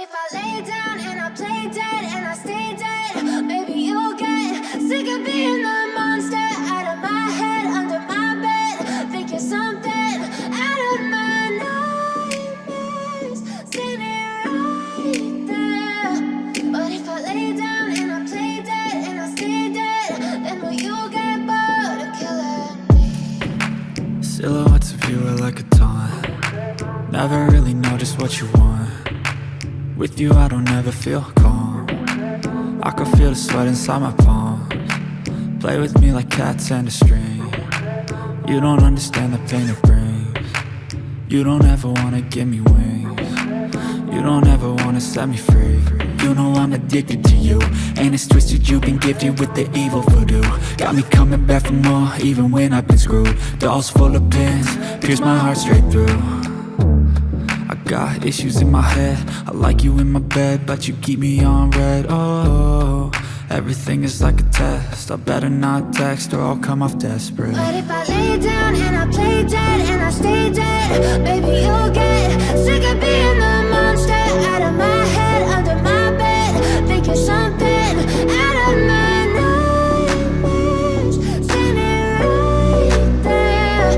if I lay down and I play dead and I stay dead, maybe you'll get sick of being the monster out of my head, under my bed. Think you're something out of my nightmares, standing right there. But if I lay down and I play dead and I stay dead, then will you get bored of killing me? Silhouettes of you are like a taunt. Never really know just what you want. With you I don't ever feel calm. I can feel the sweat inside my palms. Play with me like cats and a string. You don't understand the pain it brings. You don't ever wanna give me wings. You don't ever wanna set me free. You know I'm addicted to you, and it's twisted you've been gifted with the evil voodoo. Got me coming back for more, even when I've been screwed. Dolls full of pins, pierce my heart straight through. I got issues in my head, I like you in my bed, but you keep me on red. Oh, everything is like a test. I better not text or I'll come off desperate. But if I lay down and I play dead and I stay dead, maybe you'll get sick of being the monster out of my head, under my bed. Think you're something out of my nightmares, standing right there.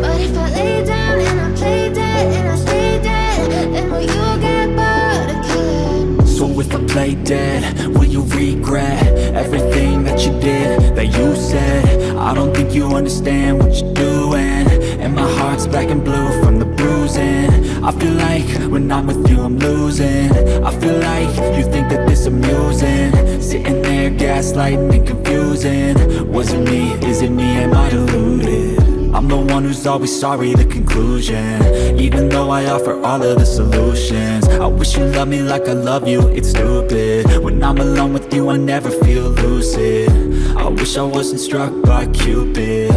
But if I lay down and I play dead and I stay dead, then will you get bored of killing me? So if I play dead, will you regret everything that you did, that you said? I don't think you understand what you're doing, and my heart's black and blue from the bruising. I feel like when I'm with you I'm losing. I feel like you think that this amusing, sitting there gaslighting and confusing. Was it me? Is it me? Am I deluded? I'm the one who's always sorry, the conclusion, even though I offer all of the solutions. I wish you loved me like I love you, it's stupid. When I'm alone with you I never feel lucid. I wish I wasn't struck by Cupid.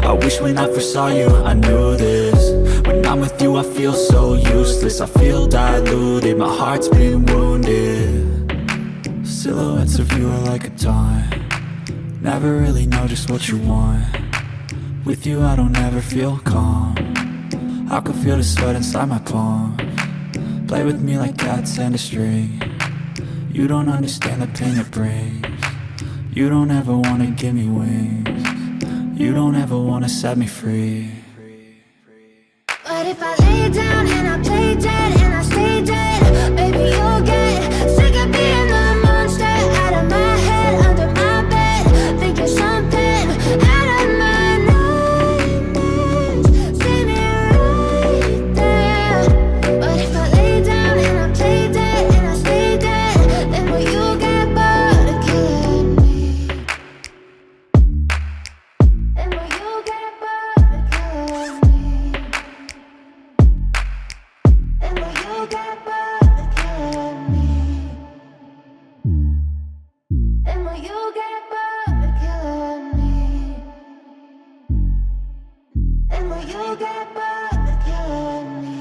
I wish when I first saw you I knew this. When I'm with you I feel so useless, I feel diluted, my heart's been wounded. Silhouettes of you are like a taunt. Never really know just what you want. With you I don't ever feel calm. I can feel the sweat inside my palms. Play with me like cats and a string. You don't understand the pain it brings. You don't ever wanna give me wings. You don't ever wanna set me free. But if I lay down and I play dead and I stay dead, maybe you'll get sick of being the monster out of my head, under my bed. Think you're something out of my nightmares, standing right there. But if I lay down and I play dead and I stay dead, then will you get bored of killing me? Then will you get bored of killing me? And will you get bored of killing me? And will you get bored of killing me? And will you get bored of killing me?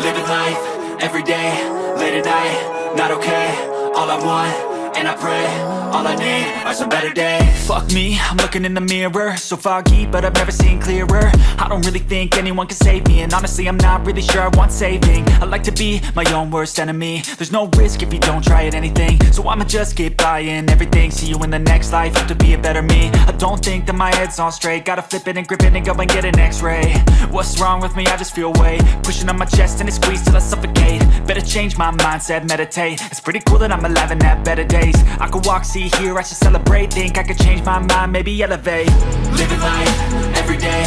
Living life, every day, late at night, not okay. All I want, and I pray, all I need are some better days. Fuck me, I'm looking in the mirror, so foggy, but I've never seen clearer. I don't really think anyone can save me, and honestly I'm not really sure I want saving. I like to be my own worst enemy. There's no risk if you don't try at anything, so I'ma just keep buying everything. See you in the next life, have to be a better me. I don't think that my head's on straight, gotta flip it and grip it and go and get an x-ray. What's wrong with me? I just feel weight pushing on my chest and it squeezes till I suffocate. Better change my mindset, meditate. It's pretty cool that I'm alive and have better days. I could walk, see, hear, I should celebrate. Think I could change my mind, maybe elevate. Living life, every day,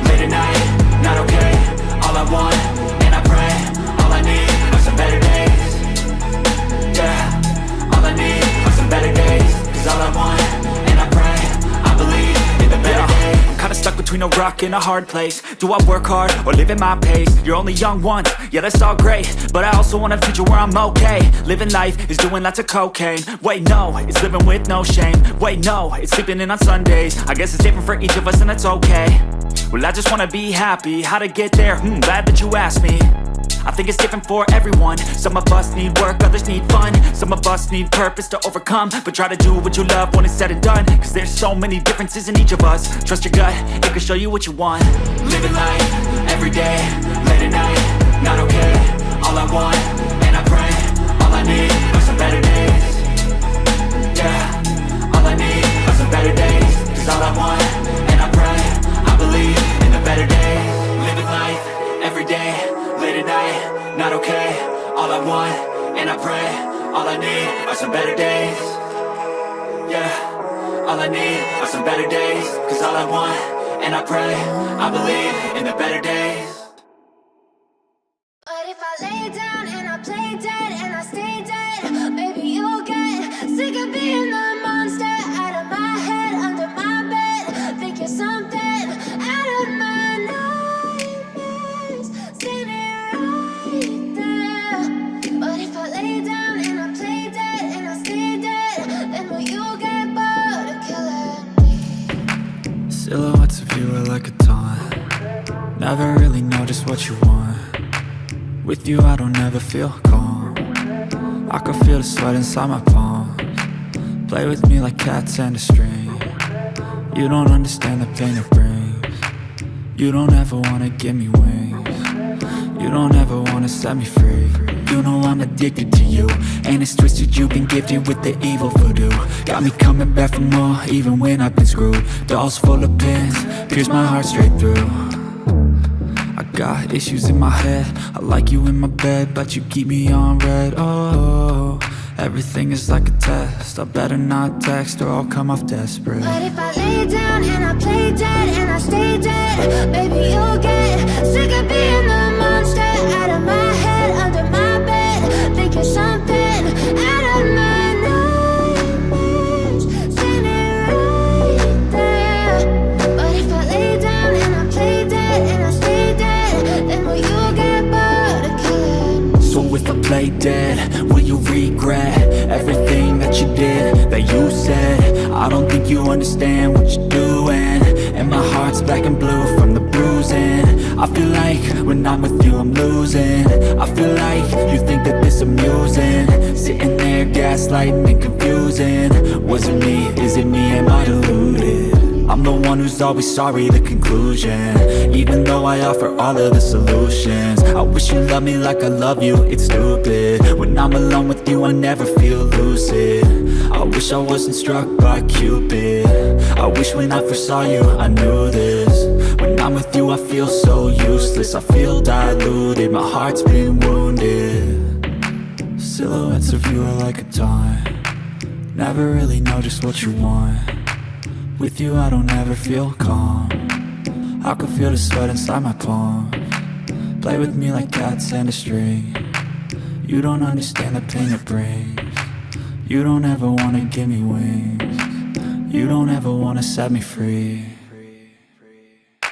late at night, not okay. All I want, and I pray, all I need are some better days. Yeah, all I need are some better days. Cause all I want, and I pray, I believe in the better days. I'm kinda stuck between a rock and a hard place. Do I work hard or live at my pace? You're only young once, yeah that's all great, but I also want a future where I'm okay. Living life is doing lots of cocaine. Wait no, it's living with no shame. Wait no, it's sleeping in on Sundays. I guess it's different for each of us and that's okay. Well I just wanna be happy, how to get there? Glad that you asked me. I think it's different for everyone. Some of us need work, others need fun. Some of us need purpose to overcome. But try to do what you love when it's said and done, cause there's so many differences in each of us. Trust your gut, it can show you what you want. Living life, everyday, late at night, not okay. All I want, and I pray, all I need are some better days. Yeah, all I need are some better days. Cause all I want, and I pray, I believe in the better days. Living life, everyday, late at night, not okay. All I want, and I pray, all I need are some better days. Yeah, all I need are some better days. Cause all I want, and I pray, I believe in the better days. But if I lay down and I play dead and I stay dead, baby, you'll get sick of being the monster out of my head, under my bed. Think you're something out of my nightmares, standing right there. But if I lay down and I play dead and I stay dead, then will you get bored of killing me? Silhouettes of you are like a taunt. Never really know just what you want. With you I don't ever feel calm. I can feel the sweat inside my palms. Play with me like cats and a string. You don't understand the pain it brings. You don't ever wanna give me wings. You don't ever wanna set me free. You know I'm addicted to you, and it's twisted, you've been gifted with the evil voodoo. Got me coming back for more, even when I've been screwed. Dolls full of pins, pierce my heart straight through. I got issues in my head, I like you in my bed, but you keep me on red. Oh, everything is like a test, I better not text or I'll come off desperate. But if I lay down and I play dead and I stay dead, baby, you'll get sick of being the monster out of my head, under my bed. Think you're something out of my nightmares, standing right there. But if I lay down and I play dead and I stay dead, then will you get bored of killing me? So if I play dead, will you regret everything that you did, that you said? I don't think you understand what you're doing, and my heart's black and blue from the bruising. I feel like when I'm with you I'm losing. I feel like you think that this amusing, sitting there gaslighting and confusing. Was it me? Is it me? Am I deluded? I'm the one who's always sorry, the conclusion, even though I offer all of the solutions. I wish you loved me like I love you, it's stupid. When I'm alone with you I never feel lucid. I wish I wasn't struck by Cupid. I wish when I first saw you I knew this. When I'm with you I feel so useless, I feel diluted, my heart's been wounded. Silhouettes of you are like a taunt. Never really know just what you want. With you I don't ever feel calm. I can feel the sweat inside my palms. Play with me like cats and a string. You don't understand the pain it brings. You don't ever wanna give me wings. You don't ever wanna set me free.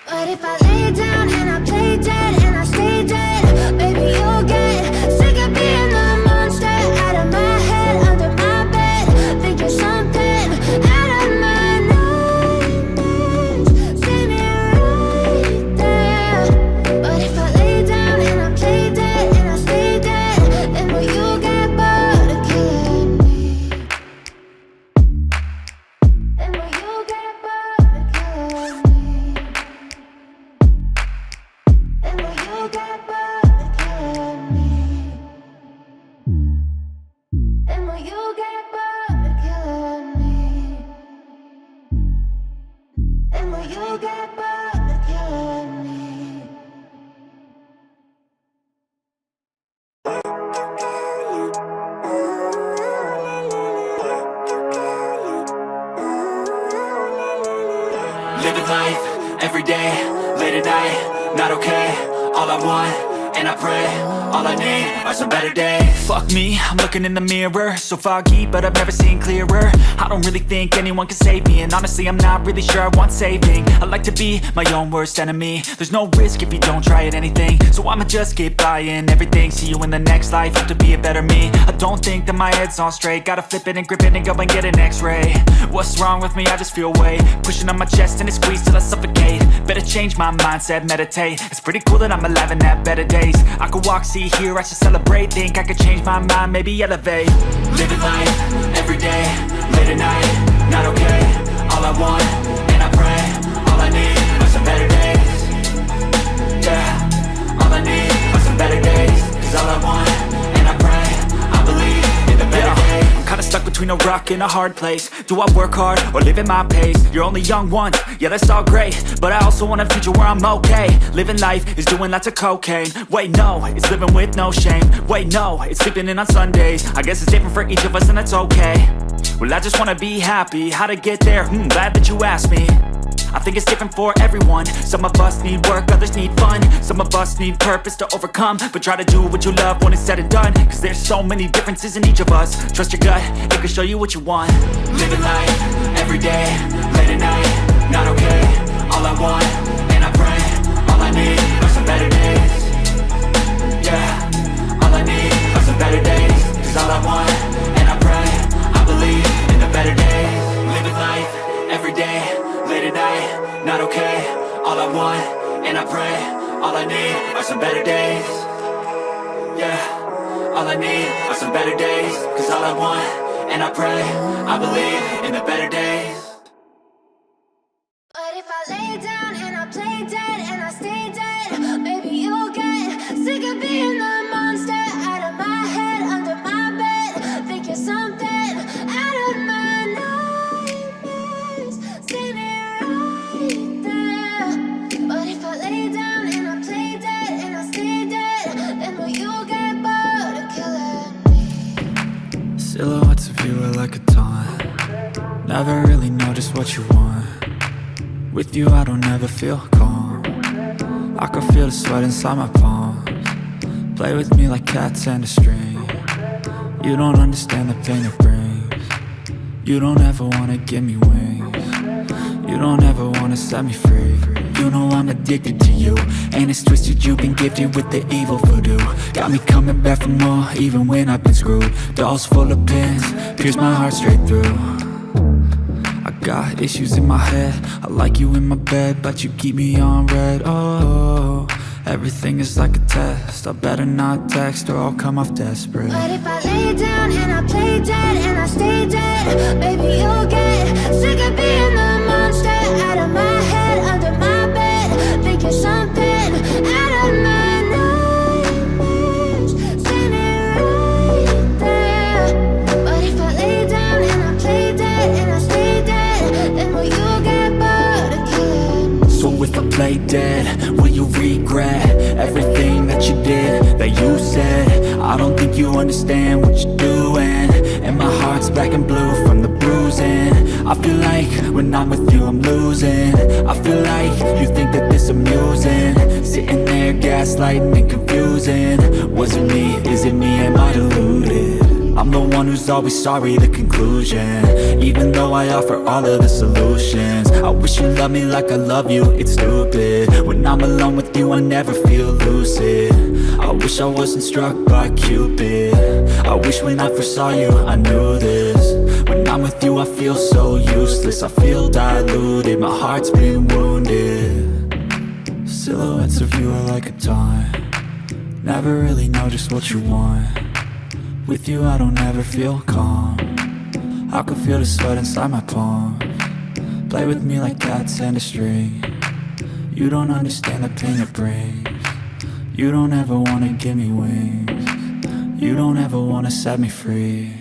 But if I lay down and I play dead and I stay dead, baby, you'll get sick of being the monster out of my head, under my bed. Think you're something out of my nightmares, standing right there. But if I lay down and I play dead and I stay dead, then will you get bored of killing me? Then will you get bored of killing me? Then will you get bored of killing me? Then will you get bored of killing me? Then will you get bored of killing me? Living life, everyday, late at night, not okay. All I want, and I pray, all I need are some better days. Fuck me, I'm looking in the mirror, so foggy, but I've never seen clearer. I don't really think anyone can save me, and honestly I'm not really sure I want saving. I like to be my own worst enemy. There's no risk if you don't try at anything, so I'ma just keep buying everything. See you in the next life, hope to be a better me. I don't think that my head's on straight, gotta flip it and grip it and go and get an x-ray. What's wrong with me? I just feel weight pushing on my chest and it squeezes till I suffocate. Better change my mindset, meditate. It's pretty cool that I'm alive and have better days. I could walk, see see here, I should celebrate. Think I could change my mind, maybe elevate. Living life, everyday, late at night, not okay. All I want, and I pray, all I need are some better days. Yeah, all I need are some better days. Cause all I want, and I pray, I believe in the better days. I'm kinda stuck between a rock and a hard place. Do I work hard or live at my pace? You're only young once, yeah that's all great, but I also want a future where I'm okay. Living life is doing lots of cocaine. Wait no, it's living with no shame. Wait no, it's sleeping in on Sundays. I guess it's different for each of us and that's okay. Well I just wanna be happy, how to get there? Glad that you asked me. I think it's different for everyone. Some of us need work, others need fun. Some of us need purpose to overcome. But try to do what you love when it's said and done. Cause there's so many differences in each of us. Trust your gut, it can show you what you want. Living life, everyday, late at night, not okay. All I want, and I pray, all I need are some better days. Yeah, all I need are some better days. Cause all I want, and I pray, I believe in the better days. Living life, everyday, late at night, not okay. All I want, and I pray, all I need are some better days. Yeah, all I need are some better days. Cause all I want, and I pray, I believe in the better days. But if I lay down and I play dead and I stay dead, baby you'll get sick of being the monster out of my head, under my bed. Think you're something out of my nightmares, standing right there. But if I lay down and I play dead and I stay dead, then will you get bored of killing me? Silhouettes of you are like a taunt. Never really know just what you want. With you I don't ever feel calm. I can feel the sweat inside my palms. Play with me like cats and a string. You don't understand the pain it brings. You don't ever wanna give me wings. You don't ever wanna set me free. You know I'm addicted to you, and it's twisted, you've been gifted with the evil voodoo. Got me coming back for more, even when I've been screwed. Dolls full of pins, pierce my heart straight through. I got issues in my head, I like you in my bed, but you keep me on red. Oh, everything is like a test. I better not text or I'll come off desperate. But if I lay down and I play dead and I stay dead, baby you'll get sick of being the monster out of my head, under my bed. Think you're something out of my nightmares, standing right there. But if I lay down and I play dead and I stay dead, then will you get bored of killing me? So if I play dead, will you regret everything that you did, that you said? I don't think you understand what you're doing, and my heart's black and blue from the bruising. I feel like when I'm with you I'm losing. I feel like you think that this amusing, sitting there gaslighting and confusing. Was it me? Is it me? Am I deluded? I'm the one who's always sorry, the conclusion. Even though I offer all of the solutions, I wish you loved me like I love you, it's stupid. When I'm alone with you I never feel lucid. I wish I wasn't struck by Cupid. I wish when I first saw you I knew this. When I'm with you I feel so useless, I feel diluted, my heart's been wounded. Silhouettes of you are like a taunt. Never really know just what you want. With you I don't ever feel calm. I can feel the sweat inside my palms. Play with me like cats and a string. You don't understand the pain it brings. You don't ever wanna give me wings. You don't ever wanna set me free.